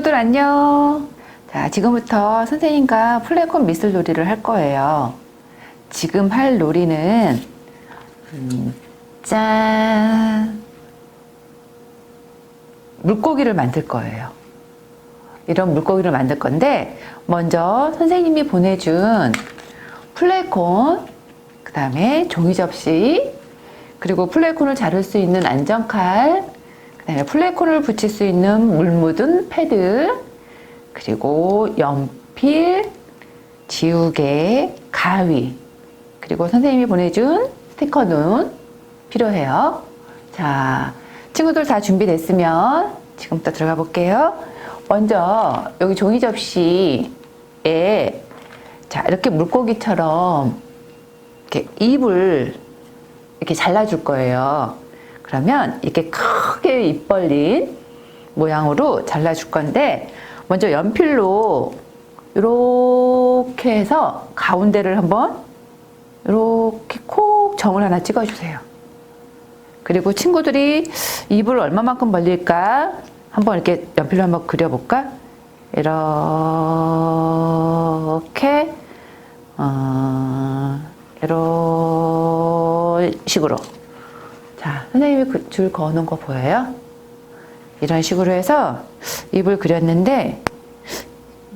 친구들 안녕. 자, 지금부터 선생님과 플래콘 미술 놀이를 할 거예요. 지금 할 놀이는 짠! 물고기를 만들 거예요. 이런 물고기를 만들 건데 먼저 선생님이 보내준 플래콘, 그 다음에 종이 접시, 그리고 플래콘을 자를 수 있는 안정칼, 그 다음에 플래콘을 붙일 수 있는 물 묻은 패드, 그리고 연필, 지우개, 가위, 그리고 선생님이 보내준 스티커 눈 필요해요. 자, 친구들 다 준비됐으면 지금부터 들어가 볼게요. 먼저 여기 종이 접시에 자, 이렇게 물고기처럼 이렇게 입을 이렇게 잘라줄 거예요. 그러면 이렇게 크게 입 벌린 모양으로 잘라줄 건데 먼저 연필로 이렇게 해서 가운데를 한번 이렇게 콕 점을 하나 찍어주세요. 그리고 친구들이 입을 얼마만큼 벌릴까 한번 이렇게 연필로 한번 그려볼까? 이렇게 이런 식으로. 자, 선생님이 그 줄 그어놓은 거 보여요? 이런 식으로 해서 입을 그렸는데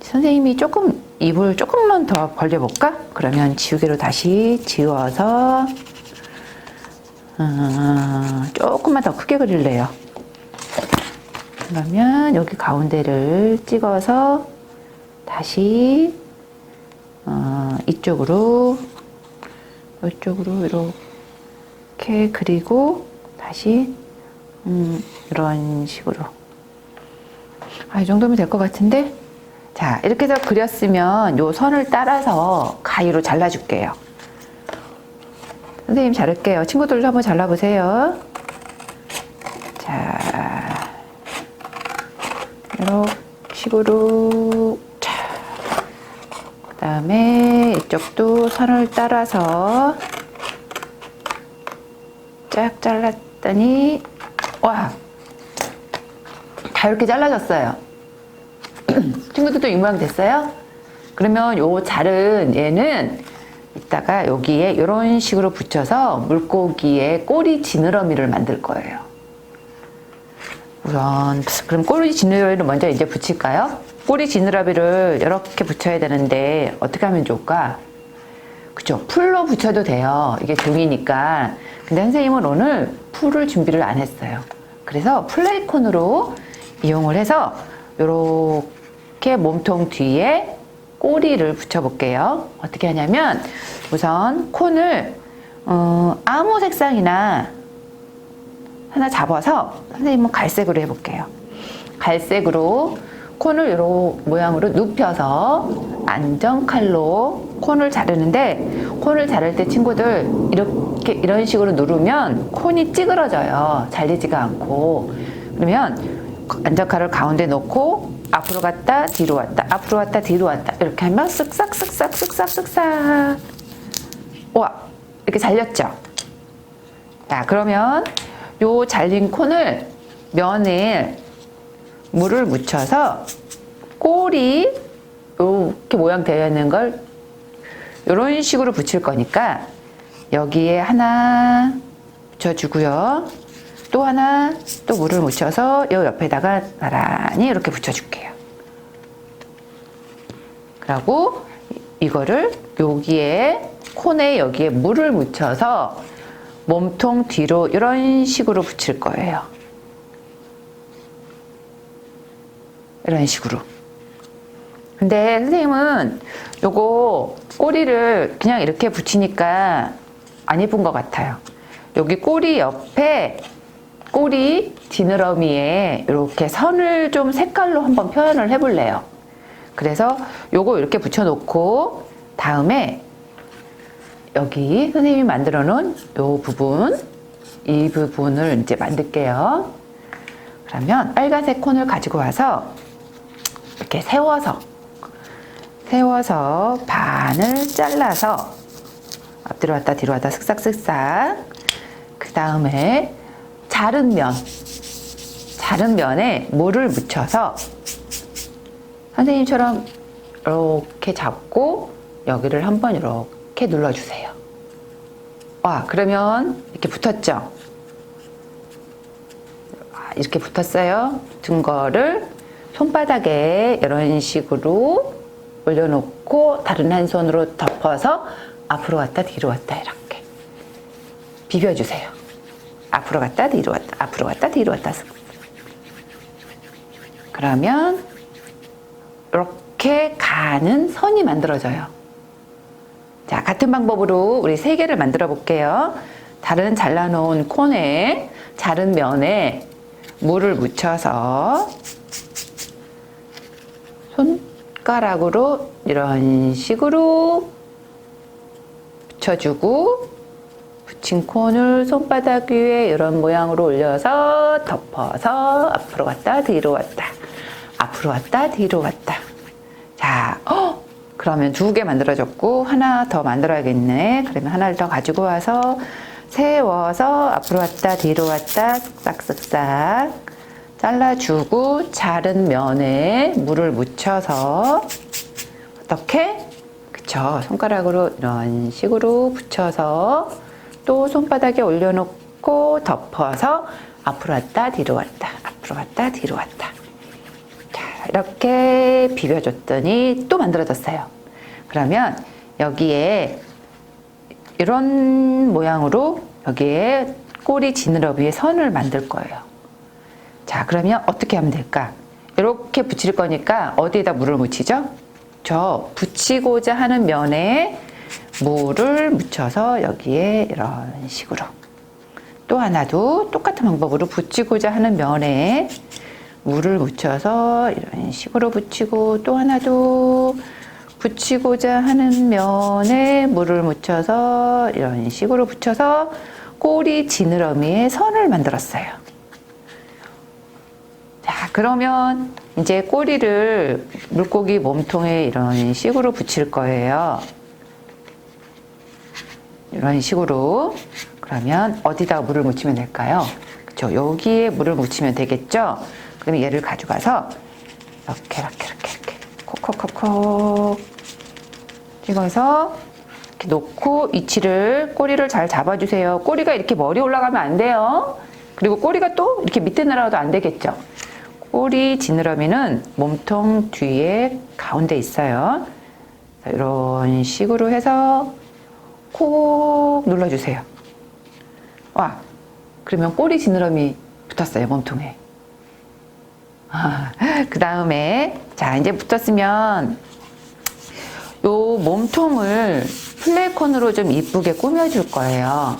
선생님이 입을 조금만 더 벌려볼까? 그러면 지우개로 다시 지워서 조금만 더 크게 그릴래요. 그러면 여기 가운데를 찍어서 다시 이쪽으로 이렇게 그리고 다시 이런 식으로 이 정도면 될 것 같은데. 자, 이렇게 해서 그렸으면 요 선을 따라서 가위로 잘라줄게요. 선생님 자를게요. 친구들도 한번 잘라보세요. 자, 이런 식으로. 자, 그 다음에 이쪽도 선을 따라서 쫙 잘랐더니 와, 다 이렇게 잘라졌어요. 친구들도 이 모양 됐어요? 그러면 요 자른 얘는 이따가 여기에 이런 식으로 붙여서 물고기의 꼬리 지느러미를 만들 거예요. 그럼 꼬리 지느러미를 먼저 이제 붙일까요? 꼬리 지느러미를 이렇게 붙여야 되는데 어떻게 하면 좋을까? 그죠? 풀로 붙여도 돼요. 이게 종이니까. 근데 선생님은 오늘 풀을 준비를 안 했어요. 그래서 플레이콘으로 이용을 해서 이렇게 몸통 뒤에 꼬리를 붙여볼게요. 어떻게 하냐면 우선 콘을 아무 색상이나 하나 잡아서 선생님은 갈색으로 해볼게요. 갈색으로 콘을 이런 모양으로 눕혀서 안정칼로 콘을 자르는데 콘을 자를 때 친구들 이런 식으로 누르면 콘이 찌그러져요. 잘리지가 않고. 그러면 안정칼을 가운데 놓고 앞으로 갔다 뒤로 왔다 앞으로 왔다 뒤로 왔다 이렇게 하면 쓱싹 와, 이렇게 잘렸죠. 자, 그러면 요 잘린 콘을 면에 물을 묻혀서 꼬리 이렇게 모양 되어 있는 걸 이런 식으로 붙일 거니까 여기에 하나 붙여주고요. 또 하나 또 물을 묻혀서 요 옆에다가 나란히 이렇게 붙여줄게요. 그리고 이거를 여기에 콘에 여기에 물을 묻혀서 몸통 뒤로 이런 식으로 붙일 거예요. 이런 식으로. 근데 선생님은 요거 꼬리를 그냥 이렇게 붙이니까 안 예쁜 것 같아요. 여기 꼬리 옆에 꼬리 지느러미에 이렇게 선을 좀 색깔로 한번 표현을 해볼래요. 그래서 요거 이렇게 붙여놓고 다음에 여기 선생님이 만들어 놓은 요 부분, 이 부분을 이제 만들게요. 그러면 빨간색 콘을 가지고 와서 이렇게 세워서 반을 잘라서 앞뒤로 왔다 뒤로 왔다 쓱싹쓱싹. 그 다음에 자른 면에 물을 묻혀서 선생님처럼 이렇게 잡고 여기를 한번 이렇게 눌러주세요. 와, 그러면 이렇게 붙었죠? 이렇게 붙었어요. 든 거를 손바닥에 이런 식으로 올려놓고 다른 한 손으로 덮어서 앞으로 갔다 뒤로 갔다 이렇게 비벼주세요. 앞으로 갔다 뒤로 갔다 앞으로 갔다 뒤로 갔다. 그러면 이렇게 가는 선이 만들어져요. 자, 같은 방법으로 우리 3개를 만들어 볼게요. 다른 잘라놓은 콘에 자른 면에 물을 묻혀서 손가락으로 이런 식으로 붙여주고, 붙인 콘을 손바닥 위에 이런 모양으로 올려서 덮어서 앞으로 갔다 뒤로 갔다 앞으로 갔다 뒤로 갔다. 자, 그러면 2개 만들어졌고 하나 더 만들어야겠네. 그러면 하나를 더 가지고 와서 세워서 앞으로 갔다 뒤로 갔다 쓱싹쓱싹 잘라주고, 자른 면에 물을 묻혀서 어떻게? 그쵸, 손가락으로 이런 식으로 붙여서 또 손바닥에 올려놓고 덮어서 앞으로 갔다 뒤로 갔다 앞으로 갔다 뒤로 갔다. 자, 이렇게 비벼줬더니 또 만들어졌어요. 그러면 여기에 이런 모양으로 여기에 꼬리 지느러미에 선을 만들 거예요. 자, 그러면 어떻게 하면 될까? 이렇게 붙일 거니까 어디에다 물을 묻히죠? 저 붙이고자 하는 면에 물을 묻혀서 여기에 이런 식으로, 또 하나도 똑같은 방법으로 붙이고자 하는 면에 물을 묻혀서 이런 식으로 붙이고, 또 하나도 붙이고자 하는 면에 물을 묻혀서 이런 식으로 붙여서 꼬리 지느러미에 선을 만들었어요. 자, 그러면 이제 꼬리를 물고기 몸통에 이런 식으로 붙일 거예요. 이런 식으로. 그러면 어디다가 물을 묻히면 될까요? 그쵸, 여기에 물을 묻히면 되겠죠? 그럼 얘를 가져가서 이렇게 콕콕콕콕 찍어서 이렇게 놓고 위치를, 꼬리를 잘 잡아주세요. 꼬리가 이렇게 머리 올라가면 안 돼요. 그리고 꼬리가 또 이렇게 밑에 날아가도 안 되겠죠? 꼬리 지느러미는 몸통 뒤에 가운데 있어요. 이런 식으로 해서 콕 눌러주세요. 와, 그러면 꼬리 지느러미 붙었어요, 몸통에. 그 다음에 자, 이제 붙었으면 요 몸통을 플레이콘으로 좀 이쁘게 꾸며줄 거예요.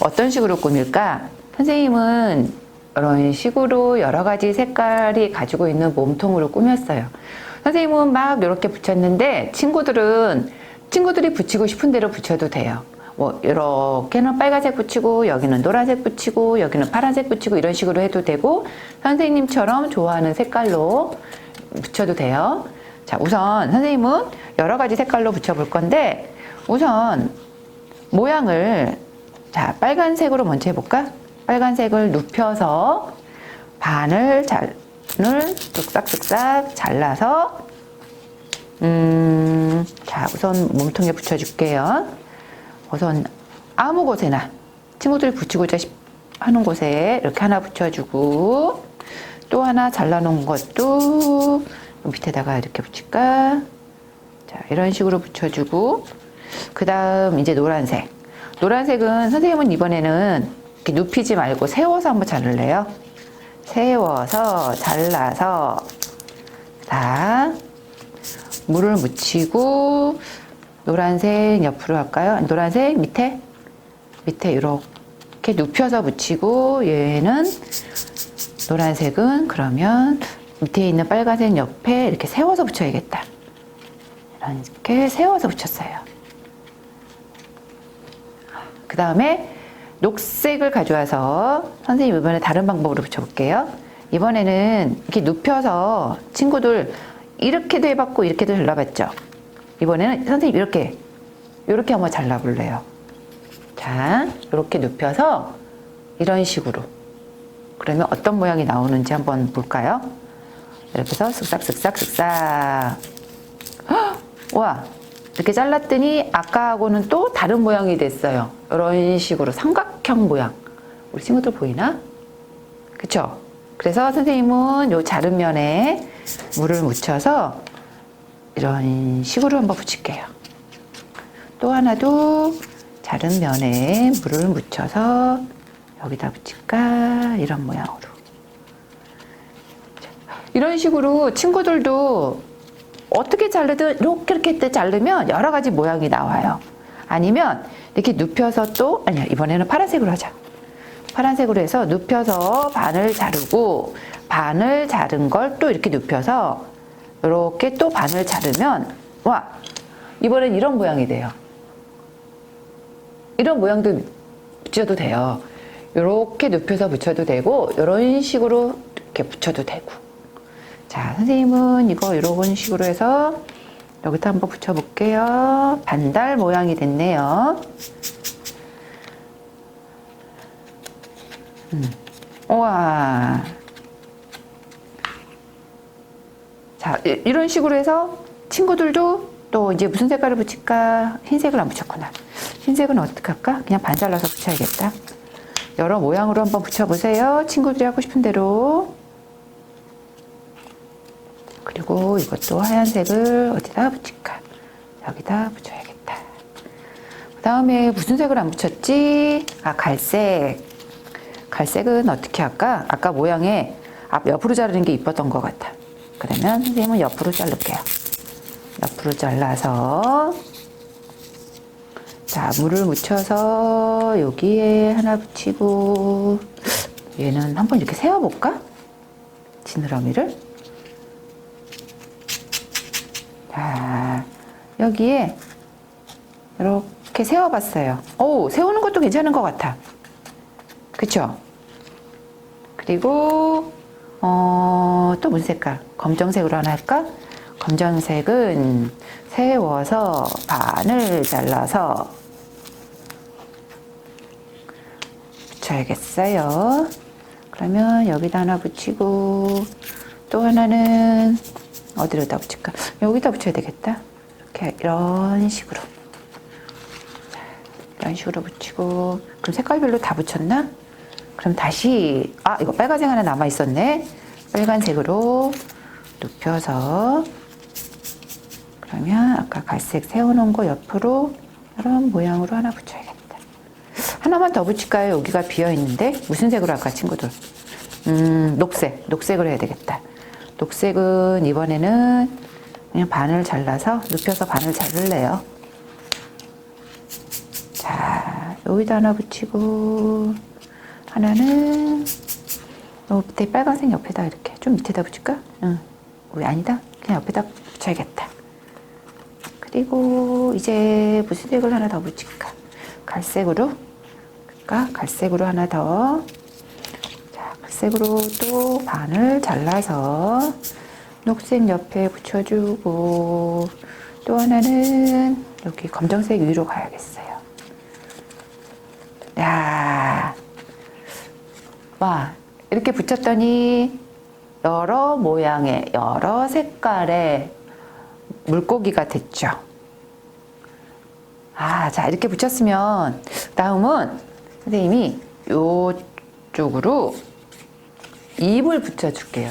어떤 식으로 꾸밀까? 선생님은 이런 식으로 여러 가지 색깔이 가지고 있는 몸통으로 꾸몄어요. 선생님은 막 이렇게 붙였는데 친구들이 붙이고 싶은 대로 붙여도 돼요. 뭐 이렇게는 빨간색 붙이고, 여기는 노란색 붙이고, 여기는 파란색 붙이고, 이런 식으로 해도 되고, 선생님처럼 좋아하는 색깔로 붙여도 돼요. 자, 우선 선생님은 여러 가지 색깔로 붙여볼 건데, 우선 모양을, 자, 빨간색으로 먼저 해볼까? 빨간색을 눕혀서 반을 뚝싹뚝싹 잘라서 자, 우선 몸통에 붙여줄게요. 우선 아무 곳에나 친구들이 붙이고자 하는 곳에 이렇게 하나 붙여주고, 또 하나 잘라놓은 것도 밑에다가 이렇게 붙일까? 자, 이런 식으로 붙여주고, 그 다음 이제 노란색. 노란색은 선생님은 이번에는 이렇게 눕히지 말고 세워서 한번 자를래요. 세워서 잘라서, 자, 물을 묻히고, 노란색 옆으로 할까요? 노란색 밑에 이렇게 눕혀서 붙이고, 얘는 노란색은 그러면 밑에 있는 빨간색 옆에 이렇게 세워서 붙여야겠다. 이렇게 세워서 붙였어요. 그 다음에 녹색을 가져와서 선생님 이번에 다른 방법으로 붙여볼게요. 이번에는 이렇게 눕혀서 친구들 이렇게도 해봤고 이렇게도 잘라봤죠. 이번에는 선생님 이렇게 한번 잘라볼래요. 자, 이렇게 이렇게 해서 쓱싹. 와, 이렇게 잘랐더니 아까하고는 또 다른 모양이 됐어요. 이런 식으로 삼각형 모양. 우리 친구들 보이나? 그쵸? 그래서 선생님은 요 자른 면에 물을 묻혀서 이런 식으로 한번 붙일게요. 또 하나도 자른 면에 물을 묻혀서 여기다 붙일까? 이런 모양으로. 이런 식으로 친구들도 어떻게 자르든 이렇게 자르면 여러 가지 모양이 나와요. 아니면 이렇게 눕혀서 또, 아니야, 이번에는 파란색으로 하자. 파란색으로 해서 눕혀서 반을 자르고, 반을 자른 걸 또 이렇게 눕혀서 이렇게 또 반을 자르면, 와, 이번엔 이런 모양이 돼요. 이런 모양도 붙여도 돼요. 이렇게 눕혀서 붙여도 되고, 이런 식으로 이렇게 붙여도 되고. 자, 선생님은 이거 이런 식으로 해서 여기다 한번 붙여볼게요. 반달 모양이 됐네요. 우와. 자, 이런 식으로 해서 친구들도 또 이제 무슨 색깔을 붙일까? 흰색을 안 붙였구나. 흰색은 어떻게 할까? 그냥 반 잘라서 붙여야겠다. 여러 모양으로 한번 붙여보세요. 친구들이 하고 싶은 대로. 그리고 이것도 하얀색을 어디다 붙일까? 여기다 붙여야겠다. 그 다음에 무슨 색을 안 붙였지? 아, 갈색. 갈색은 어떻게 할까? 아까 모양에 옆으로 자르는 게 이뻤던 것 같아. 그러면 선생님은 옆으로 자를게요. 옆으로 잘라서, 자, 물을 묻혀서 여기에 하나 붙이고, 얘는 한번 이렇게 세워볼까? 지느러미를. 자, 여기에 이렇게 세워봤어요. 오, 세우는 것도 괜찮은 것 같아. 그쵸? 그리고 또 무슨 색깔? 검정색으로 하나 할까? 검정색은 세워서 반을 잘라서 붙여야겠어요. 그러면 여기다 하나 붙이고, 또 하나는 어디로다 붙일까? 여기다 붙여야 되겠다. 이렇게 이런 식으로. 자, 이런 식으로 붙이고. 그럼 색깔별로 다 붙였나? 그럼 다시, 아, 이거 빨간색 하나 남아 있었네. 빨간색으로 눕혀서, 그러면 아까 갈색 세워놓은 거 옆으로 이런 모양으로 하나 붙여야겠다. 하나만 더 붙일까요? 여기가 비어 있는데 무슨 색으로 할까, 친구들? 녹색으로 해야 되겠다. 녹색은 이번에는 그냥 반을 잘라서 눕혀서 반을 자를래요. 자, 여기다 하나 붙이고, 하나는 요 밑에 빨간색 옆에다 이렇게 좀 밑에다 붙일까? 응, 아니다. 그냥 옆에다 붙여야겠다. 그리고 이제 무슨 색을 하나 더 붙일까? 갈색으로. 그러니까 갈색으로 하나 더. 자, 갈색으로 또 반을 잘라서 녹색 옆에 붙여주고, 또 하나는 여기 검정색 위로 가야겠어요. 야, 와, 이렇게 붙였더니 여러 모양의 여러 색깔의 물고기가 됐죠. 아, 자, 이렇게 붙였으면 다음은 선생님이 이쪽으로 잎을 붙여줄게요.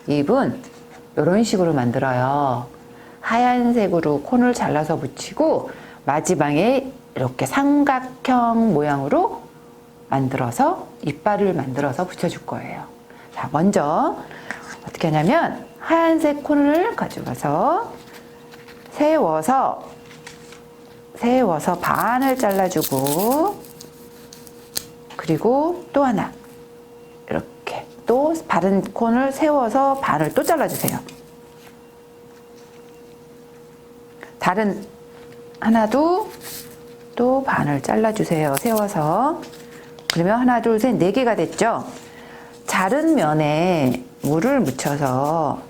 잎은 이런 식으로 만들어요. 하얀색으로 콘을 잘라서 붙이고 마지막에 이렇게 삼각형 모양으로 만들어서 이빨을 만들어서 붙여줄 거예요. 자, 먼저 어떻게 하냐면 하얀색 콘을 가져가서 세워서 반을 잘라주고, 그리고 또 하나 이렇게 또 다른 콘을 세워서 반을 또 잘라주세요. 다른 하나도 또 반을 잘라주세요. 세워서. 그러면 하나, 둘, 셋, 네 개가 됐죠? 자른 면에 물을 묻혀서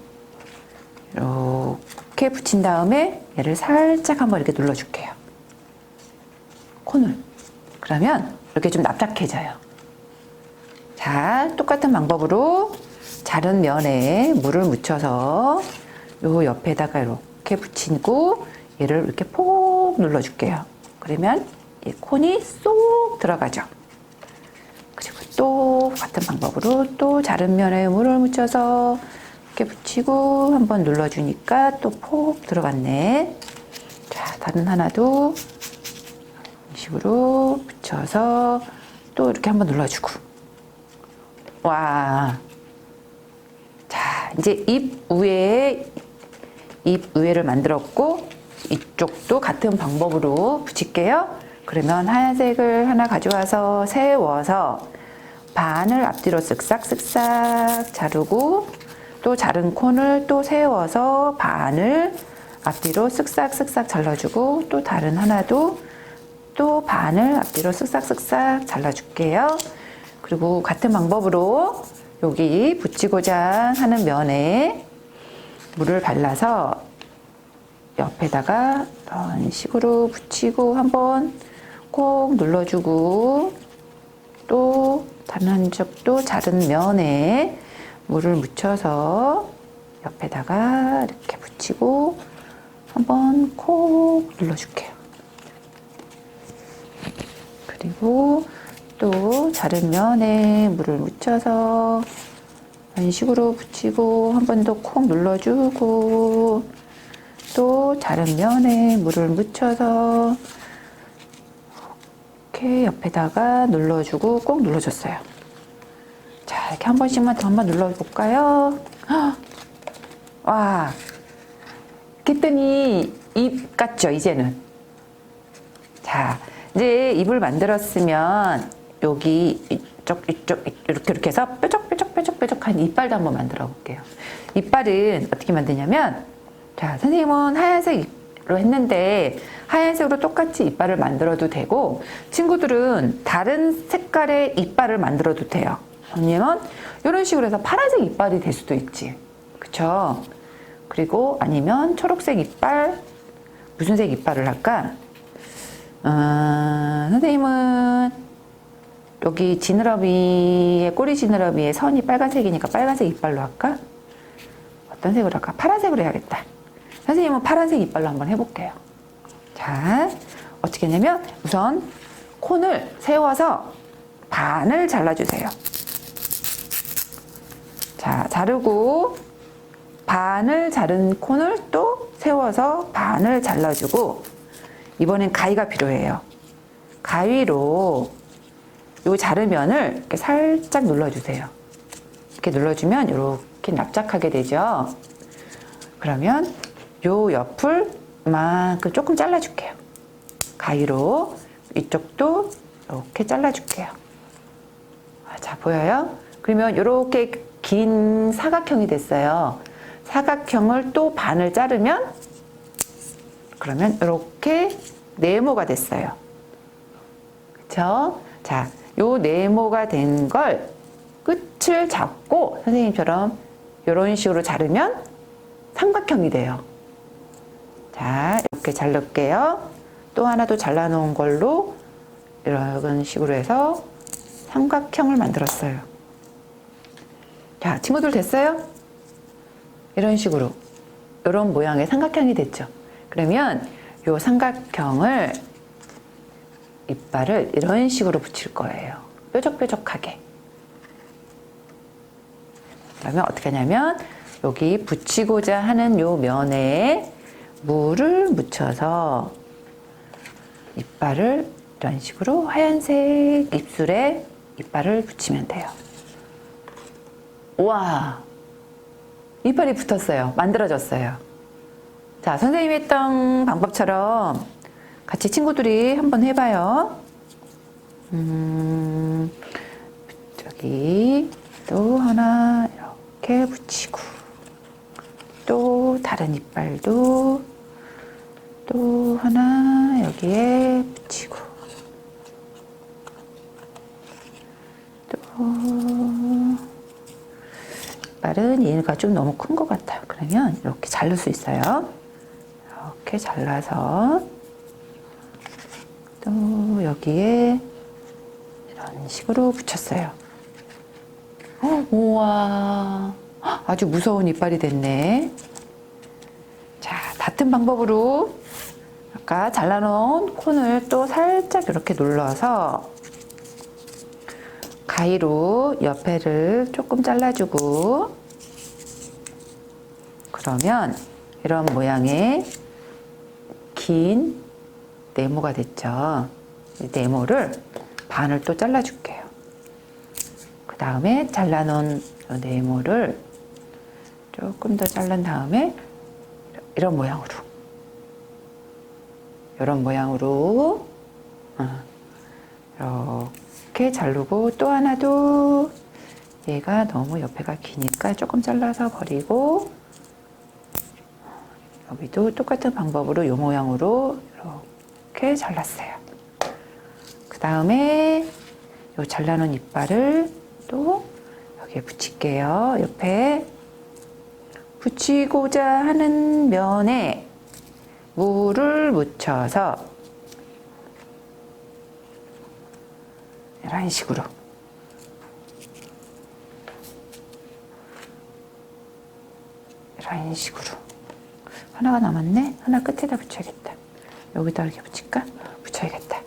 이렇게 붙인 다음에 얘를 살짝 한번 이렇게 눌러줄게요. 콘을. 그러면 이렇게 좀 납작해져요. 자, 똑같은 방법으로 자른 면에 물을 묻혀서 요 옆에다가 이렇게 붙이고 얘를 이렇게 폭 눌러줄게요. 그러면 이 콘이 쏙 들어가죠. 그리고 또 같은 방법으로 또 자른 면에 물을 묻혀서 이렇게 붙이고 한번 눌러주니까 또 폭 들어갔네. 자, 다른 하나도 이 식으로 붙여서 또 이렇게 한번 눌러주고. 와. 자, 이제 입 위에를 만들었고 이쪽도 같은 방법으로 붙일게요. 그러면 하얀색을 하나 가져와서 세워서 반을 앞뒤로 쓱싹쓱싹 자르고 또 자른 콘을 또 세워서 반을 앞뒤로 쓱싹쓱싹 잘라주고 또 다른 하나도 또 반을 앞뒤로 쓱싹쓱싹 잘라줄게요. 그리고 같은 방법으로 여기 붙이고자 하는 면에 물을 발라서 옆에다가 이런 식으로 붙이고 한번 꼭 눌러주고 또 다른 한쪽도 자른 면에 물을 묻혀서 옆에다가 이렇게 붙이고 한번 콕 눌러줄게요. 그리고 또 자른 면에 물을 묻혀서 이런 식으로 붙이고 한 번 더 콕 눌러주고 또 자른 면에 물을 묻혀서 이렇게 옆에다가 눌러주고 꼭 눌러줬어요. 자, 이렇게 한 번씩만 더 한번 눌러볼까요? 와, 그랬더니 입 같죠, 이제는. 자, 이제 입을 만들었으면 여기 이쪽 이렇게 해서 뾰족뾰족한 이빨도 한번 만들어 볼게요. 이빨은 어떻게 만드냐면, 자, 선생님은 하얀색으로 했는데 하얀색으로 똑같이 이빨을 만들어도 되고 친구들은 다른 색깔의 이빨을 만들어도 돼요. 아니면 이런 식으로 해서 파란색 이빨이 될 수도 있지. 그쵸? 그리고 아니면 초록색 이빨, 무슨 색 이빨을 할까? 선생님은 여기 지느러미에, 꼬리 지느러미에 선이 빨간색이니까 빨간색 이빨로 할까? 어떤 색으로 할까? 파란색으로 해야겠다. 선생님은 파란색 이빨로 한번 해볼게요. 자, 어떻게 하냐면 우선 콘을 세워서 반을 잘라주세요. 자, 자르고 반을 자른 콘을 또 세워서 반을 잘라주고 이번엔 가위가 필요해요. 가위로 요 자르면을 이렇게 살짝 눌러주세요. 이렇게 눌러주면 이렇게 납작하게 되죠. 그러면 요 옆을 이만큼 조금 잘라줄게요. 가위로 이쪽도 이렇게 잘라줄게요. 자, 보여요? 그러면 이렇게 긴 사각형이 됐어요. 사각형을 또 반을 자르면 그러면 이렇게 네모가 됐어요. 그쵸? 자, 요 네모가 된 걸 끝을 잡고 선생님처럼 이런 식으로 자르면 삼각형이 돼요. 자, 이렇게 자를게요. 또 하나 더 잘라놓은 걸로 이런 식으로 해서 삼각형을 만들었어요. 자, 친구들 됐어요? 이런 식으로 이런 모양의 삼각형이 됐죠. 그러면 이 삼각형을 이빨을 이런 식으로 붙일 거예요. 뾰족뾰족하게. 그러면 어떻게 하냐면 여기 붙이고자 하는 요 면에 물을 묻혀서 이빨을 이런 식으로 하얀색 입술에 이빨을 붙이면 돼요. 우와! 이빨이 붙었어요. 만들어졌어요. 자, 선생님이 했던 방법처럼 같이 친구들이 한번 해봐요. 저기 또 하나 이렇게 붙이고 또 다른 이빨도 또 하나 여기에 붙이고 또 이빨은 얘가 좀 너무 큰 것 같아요. 그러면 이렇게 자를 수 있어요. 이렇게 잘라서 또 여기에 이런 식으로 붙였어요. 우와, 아주 무서운 이빨이 됐네. 자, 같은 방법으로 아까 잘라놓은 콘을 또 살짝 이렇게 눌러서 가위로 옆에를 조금 잘라주고, 그러면 이런 모양의 긴 네모가 됐죠. 이 네모를 반을 또 잘라줄게요. 그 다음에 잘라놓은 네모를 조금 더 자른 다음에 이런 모양으로, 이런 모양으로 이렇게 자르고, 또 하나도 얘가 너무 옆에가 기니까 조금 잘라서 버리고, 여기도 똑같은 방법으로 이 모양으로 이렇게 잘랐어요. 그 다음에 이 잘라놓은 이빨을 또 여기에 붙일게요. 옆에 붙이고자 하는 면에 물을 묻혀서 이런 식으로 이런 식으로 하나가 남았네. 하나 끝에다 붙여야겠다. 여기다 이렇게 붙일까? 붙여야겠다.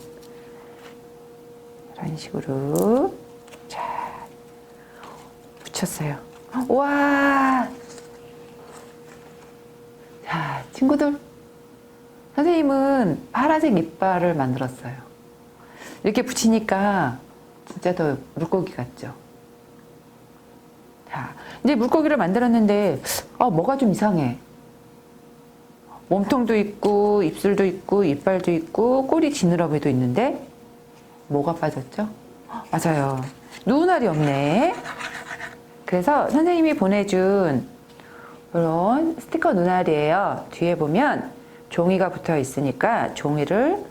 이런 식으로 자 붙였어요. 와, 자 친구들, 선생님은 파란색 이빨을 만들었어요. 이렇게 붙이니까 진짜 더 물고기 같죠? 자, 이제 물고기를 만들었는데 뭐가 좀 이상해. 몸통도 있고 입술도 있고 이빨도 있고 꼬리 지느러미도 있는데 뭐가 빠졌죠? 맞아요, 눈알이 없네. 그래서 선생님이 보내준 이런 스티커 눈알이에요. 뒤에 보면 종이가 붙어 있으니까 종이를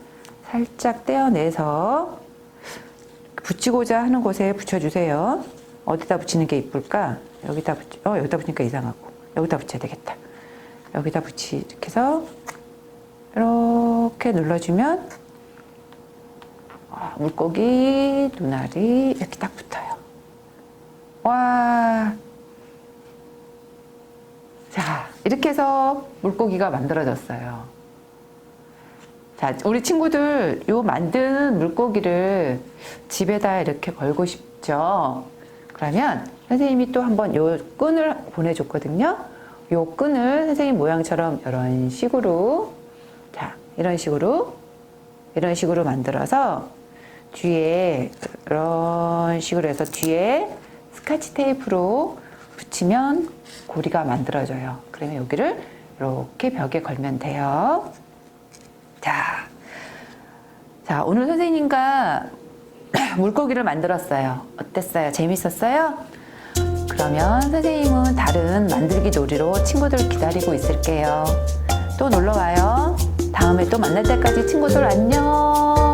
살짝 떼어내서 붙이고자 하는 곳에 붙여주세요. 어디다 붙이는 게 이쁠까? 여기다 여기다 붙이니까 이상하고 여기다 붙여야 되겠다. 여기다 이렇게 해서 이렇게 눌러주면 물고기 눈알이 이렇게 딱 붙어요. 와, 자 이렇게 해서 물고기가 만들어졌어요. 자, 우리 친구들 요 만든 물고기를 집에다 이렇게 걸고 싶죠? 그러면 선생님이 또 한번 요 끈을 보내줬거든요. 요 끈을 선생님 모양처럼 이런 식으로, 자, 이런 식으로 만들어서 뒤에 이런 식으로 해서 뒤에 스카치 테이프로 붙이면 고리가 만들어져요. 그러면 여기를 이렇게 벽에 걸면 돼요. 자, 오늘 선생님과 물고기를 만들었어요. 어땠어요? 재밌었어요? 그러면 선생님은 다른 만들기 놀이로 친구들 기다리고 있을게요. 또 놀러와요. 다음에 또 만날 때까지 친구들 안녕.